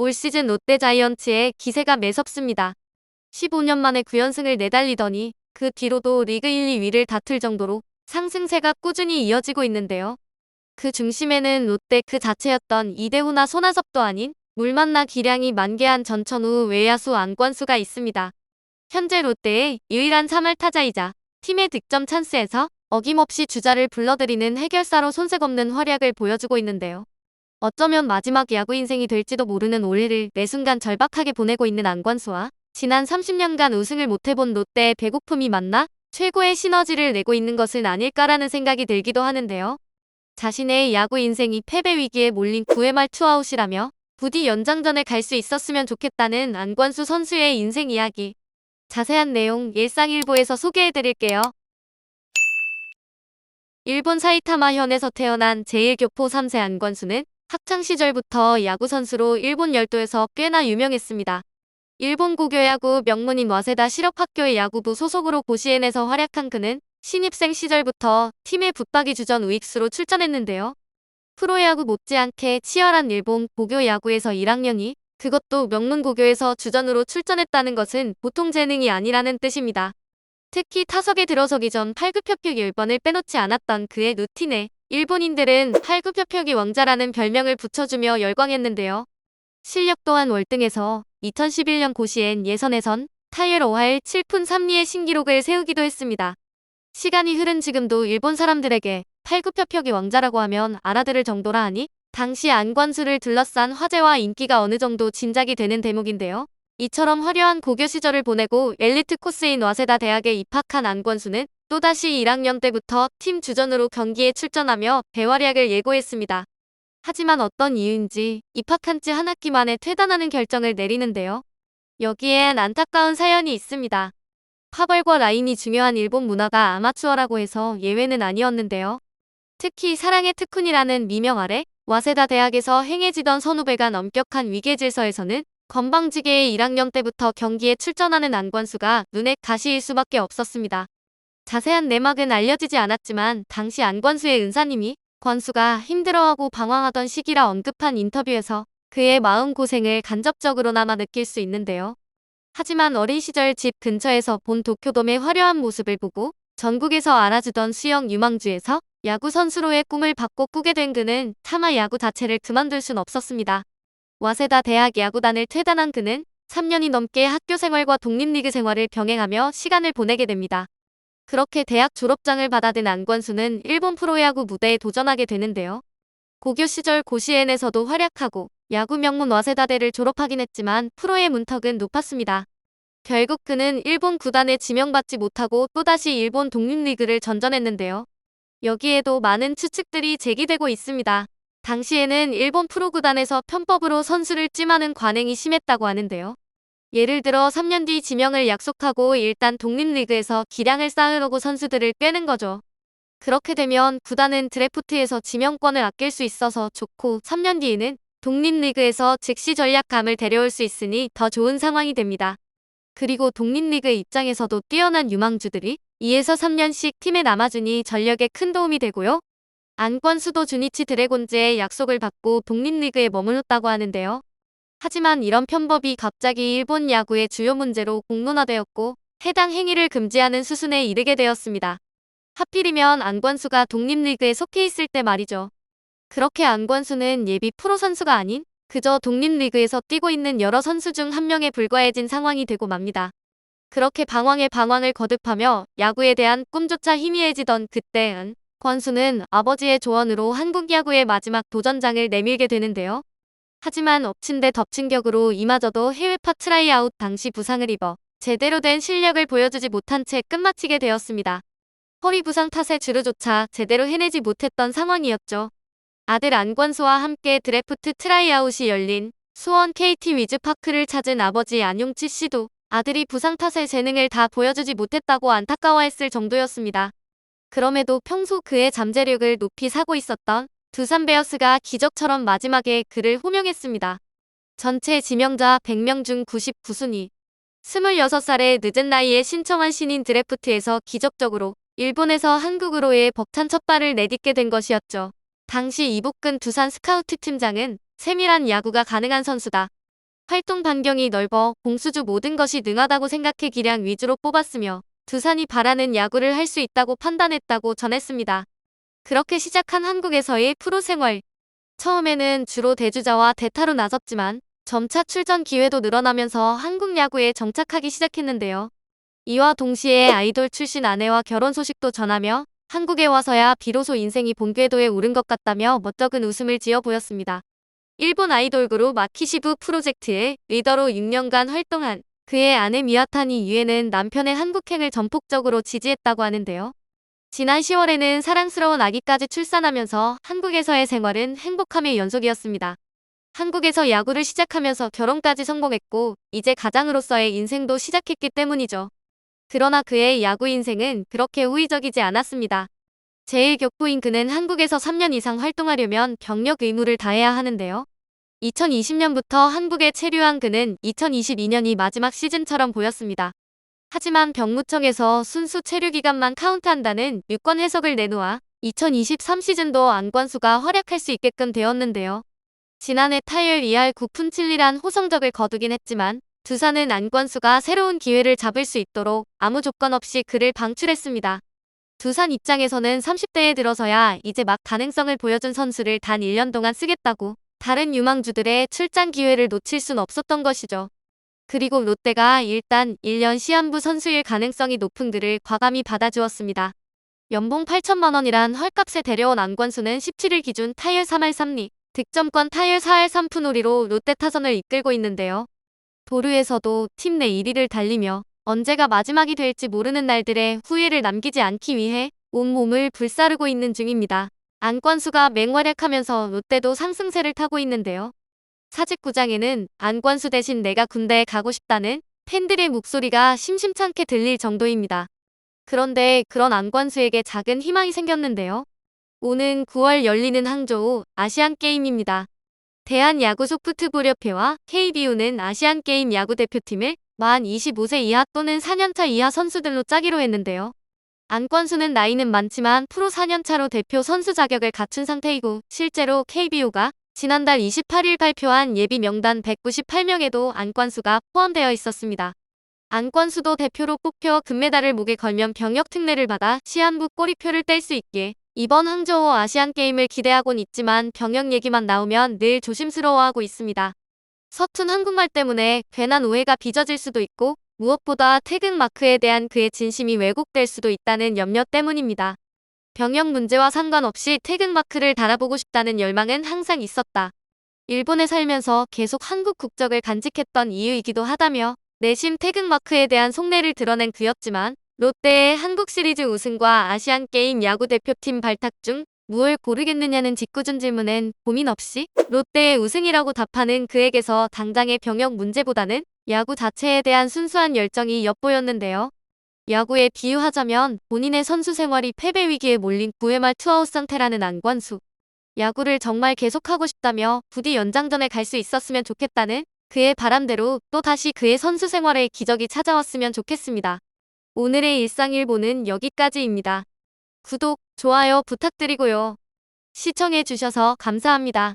올 시즌 롯데 자이언츠의 기세가 매섭습니다. 15년 만에 9연승을 내달리더니 그 뒤로도 리그 1, 2위를 다툴 정도로 상승세가 꾸준히 이어지고 있는데요. 그 중심에는 롯데 그 자체였던 이대호나 손아섭도 아닌 물 만나 기량이 만개한 전천후 외야수 안권수가 있습니다. 현재 롯데의 유일한 3할 타자이자 팀의 득점 찬스에서 어김없이 주자를 불러들이는 해결사로 손색 없는 활약을 보여주고 있는데요. 어쩌면 마지막 야구 인생이 될지도 모르는 올해를 매 순간 절박하게 보내고 있는 안관수와 지난 30년간 우승을 못해본 롯데의 배고픔이 맞나 최고의 시너지를 내고 있는 것은 아닐까라는 생각이 들기도 하는데요. 자신의 야구 인생이 패배 위기에 몰린 9회 말 투아웃이라며 부디 연장전에 갈 수 있었으면 좋겠다는 안관수 선수의 인생 이야기. 자세한 내용 일상일보에서 소개해드릴게요. 일본 사이타마 현에서 태어난 제1교포 3세 안관수는 학창시절부터 야구선수로 일본 열도에서 꽤나 유명했습니다. 일본 고교야구 명문인 와세다 실업학교의 야구부 소속으로 고시엔에서 활약한 그는 신입생 시절부터 팀의 붙박이 주전 우익수로 출전했는데요. 프로야구 못지않게 치열한 일본 고교 야구에서 1학년이 그것도 명문 고교에서 주전으로 출전했다는 것은 보통 재능이 아니라는 뜻입니다. 특히 타석에 들어서기 전 팔굽혀펴기 10번을 빼놓지 않았던 그의 루틴에 일본인들은 팔굽혀펴기 왕자라는 별명을 붙여주며 열광했는데요. 실력 또한 월등해서 2011년 고시엔 예선에선 타율 5할 7푼 3리의 신기록을 세우기도 했습니다. 시간이 흐른 지금도 일본 사람들에게 팔굽혀펴기 왕자라고 하면 알아들을 정도라 하니 당시 안관수를 둘러싼 화제와 인기가 어느 정도 짐작이 되는 대목인데요. 이처럼 화려한 고교 시절을 보내고 엘리트 코스인 와세다 대학에 입학한 안관수는 또다시 1학년 때부터 팀 주전으로 경기에 출전하며 대활약을 예고했습니다. 하지만 어떤 이유인지 입학한 지 한 학기 만에 퇴단하는 결정을 내리는데요. 여기엔 안타까운 사연이 있습니다. 파벌과 라인이 중요한 일본 문화가 아마추어라고 해서 예외는 아니었는데요. 특히 사랑의 특훈이라는 미명 아래 와세다 대학에서 행해지던 선후배간 엄격한 위계질서에서는 건방지게의 1학년 때부터 경기에 출전하는 안관수가 눈에 가시일 수밖에 없었습니다. 자세한 내막은 알려지지 않았지만 당시 안관수의 은사님이 관수가 힘들어하고 방황하던 시기라 언급한 인터뷰에서 그의 마음고생을 간접적으로나마 느낄 수 있는데요. 하지만 어린 시절 집 근처에서 본 도쿄돔의 화려한 모습을 보고 전국에서 알아주던 수영 유망주에서 야구 선수로의 꿈을 받고 꾸게 된 그는 차마 야구 자체를 그만둘 순 없었습니다. 와세다 대학 야구단을 퇴단한 그는 3년이 넘게 학교 생활과 독립리그 생활을 병행하며 시간을 보내게 됩니다. 그렇게 대학 졸업장을 받아든 안관수는 일본 프로야구 무대에 도전하게 되는데요. 고교 시절 고시엔에서도 활약하고 야구 명문 와세다대를 졸업하긴 했지만 프로의 문턱은 높았습니다. 결국 그는 일본 구단에 지명받지 못하고 또다시 일본 독립리그를 전전했는데요. 여기에도 많은 추측들이 제기되고 있습니다. 당시에는 일본 프로구단에서 편법으로 선수를 찜하는 관행이 심했다고 하는데요. 예를 들어 3년 뒤 지명을 약속하고 일단 독립리그에서 기량을 쌓으려고 선수들을 꿰는 거죠. 그렇게 되면 구단은 드래프트에서 지명권을 아낄 수 있어서 좋고 3년 뒤에는 독립리그에서 즉시 전략감을 데려올 수 있으니 더 좋은 상황이 됩니다. 그리고 독립리그의 입장에서도 뛰어난 유망주들이 2에서 3년씩 팀에 남아주니 전력에 큰 도움이 되고요. 안권수도 주니치 드래곤즈의 약속을 받고 독립리그에 머물렀다고 하는데요. 하지만 이런 편법이 갑자기 일본 야구의 주요 문제로 공론화되었고 해당 행위를 금지하는 수순에 이르게 되었습니다. 하필이면 안관수가 독립리그에 속해 있을 때 말이죠. 그렇게 안관수는 예비 프로 선수가 아닌 그저 독립리그에서 뛰고 있는 여러 선수 중 한 명에 불과해진 상황이 되고 맙니다. 그렇게 방황에 방황을 거듭하며 야구에 대한 꿈조차 희미해지던 그때 안관수는 아버지의 조언으로 한국 야구의 마지막 도전장을 내밀게 되는데요. 하지만 엎친 데 덮친 격으로 이마저도 해외파 트라이아웃 당시 부상을 입어 제대로 된 실력을 보여주지 못한 채 끝마치게 되었습니다. 허리 부상 탓에 주루조차 제대로 해내지 못했던 상황이었죠. 아들 안관수와 함께 드래프트 트라이아웃이 열린 수원 KT 위즈파크를 찾은 아버지 안용치 씨도 아들이 부상 탓에 재능을 다 보여주지 못했다고 안타까워했을 정도였습니다. 그럼에도 평소 그의 잠재력을 높이 사고 있었던 두산 베어스가 기적처럼 마지막에 그를 호명했습니다. 전체 지명자 100명 중 99순위. 26살의 늦은 나이에 신청한 신인 드래프트에서 기적적으로 일본에서 한국으로의 벅찬 첫발을 내딛게 된 것이었죠. 당시 이복근 두산 스카우트 팀장은 세밀한 야구가 가능한 선수다. 활동 반경이 넓어 공수주 모든 것이 능하다고 생각해 기량 위주로 뽑았으며 두산이 바라는 야구를 할 수 있다고 판단했다고 전했습니다. 그렇게 시작한 한국에서의 프로 생활. 처음에는 주로 대주자와 대타로 나섰지만 점차 출전 기회도 늘어나면서 한국 야구에 정착하기 시작했는데요. 이와 동시에 아이돌 출신 아내와 결혼 소식도 전하며 한국에 와서야 비로소 인생이 본 궤도에 오른 것 같다며 멋쩍은 웃음을 지어 보였습니다. 일본 아이돌 그룹 아키시브 프로젝트의 리더로 6년간 활동한 그의 아내 미와타니 유에는 남편의 한국행을 전폭적으로 지지했다고 하는데요. 지난 10월에는 사랑스러운 아기까지 출산하면서 한국에서의 생활은 행복함의 연속이었습니다. 한국에서 야구를 시작하면서 결혼까지 성공했고 이제 가장으로서의 인생도 시작했기 때문이죠. 그러나 그의 야구 인생은 그렇게 호의적이지 않았습니다. 제1격포인 그는 한국에서 3년 이상 활동하려면 병역 의무를 다해야 하는데요. 2020년부터 한국에 체류한 그는 2022년이 마지막 시즌처럼 보였습니다. 하지만 병무청에서 순수 체류 기간만 카운트한다는 유권 해석을 내놓아 2023 시즌도 안권수가 활약할 수 있게끔 되었는데요. 지난해 타율 2할 9푼 7리란 호성적을 거두긴 했지만 두산은 안권수가 새로운 기회를 잡을 수 있도록 아무 조건 없이 그를 방출했습니다. 두산 입장에서는 30대에 들어서야 이제 막 가능성을 보여준 선수를 단 1년 동안 쓰겠다고 다른 유망주들의 출장 기회를 놓칠 순 없었던 것이죠. 그리고 롯데가 일단 1년 시한부 선수일 가능성이 높은 그를 과감히 받아주었습니다. 연봉 8천만 원이란 헐값에 데려온 안권수는 17일 기준 타율 3할 3리, 득점권 타율 4할 3푼 5리로 롯데 타선을 이끌고 있는데요. 도루에서도 팀 내 1위를 달리며 언제가 마지막이 될지 모르는 날들의 후회를 남기지 않기 위해 온몸을 불사르고 있는 중입니다. 안권수가 맹활약하면서 롯데도 상승세를 타고 있는데요. 사직구장에는 안권수 대신 내가 군대에 가고 싶다는 팬들의 목소리가 심심찮게 들릴 정도입니다. 그런데 그런 안권수에게 작은 희망이 생겼는데요. 오는 9월 열리는 항저우 아시안게임입니다. 대한야구소프트볼협회와 KBO는 아시안게임 야구대표팀을 만 25세 이하 또는 4년차 이하 선수들로 짜기로 했는데요. 안권수는 나이는 많지만 프로 4년차로 대표 선수 자격을 갖춘 상태이고 실제로 KBO가 지난달 28일 발표한 예비 명단 198명에도 안권수가 포함되어 있었습니다. 안권수도 대표로 뽑혀 금메달을 목에 걸면 병역 특례를 받아 시한부 꼬리표를 뗄 수 있게 이번 항저우 아시안게임을 기대하곤 있지만 병역 얘기만 나오면 늘 조심스러워하고 있습니다. 서툰 한국말 때문에 괜한 오해가 빚어질 수도 있고 무엇보다 태극마크에 대한 그의 진심이 왜곡될 수도 있다는 염려 때문입니다. 병역 문제와 상관없이 태극마크를 달아보고 싶다는 열망은 항상 있었다. 일본에 살면서 계속 한국 국적을 간직했던 이유이기도 하다며 내심 태극마크에 대한 속내를 드러낸 그였지만 롯데의 한국 시리즈 우승과 아시안게임 야구대표팀 발탁 중 무엇을 고르겠느냐는 짓궂은 질문엔 고민 없이 롯데의 우승이라고 답하는 그에게서 당장의 병역 문제보다는 야구 자체에 대한 순수한 열정이 엿보였는데요. 야구에 비유하자면 본인의 선수 생활이 패배 위기에 몰린 9회 말 투아웃 상태라는 안권수. 야구를 정말 계속하고 싶다며 부디 연장전에 갈 수 있었으면 좋겠다는 그의 바람대로 또다시 그의 선수 생활에 기적이 찾아왔으면 좋겠습니다. 오늘의 일상일보는 여기까지입니다. 구독, 좋아요 부탁드리고요. 시청해주셔서 감사합니다.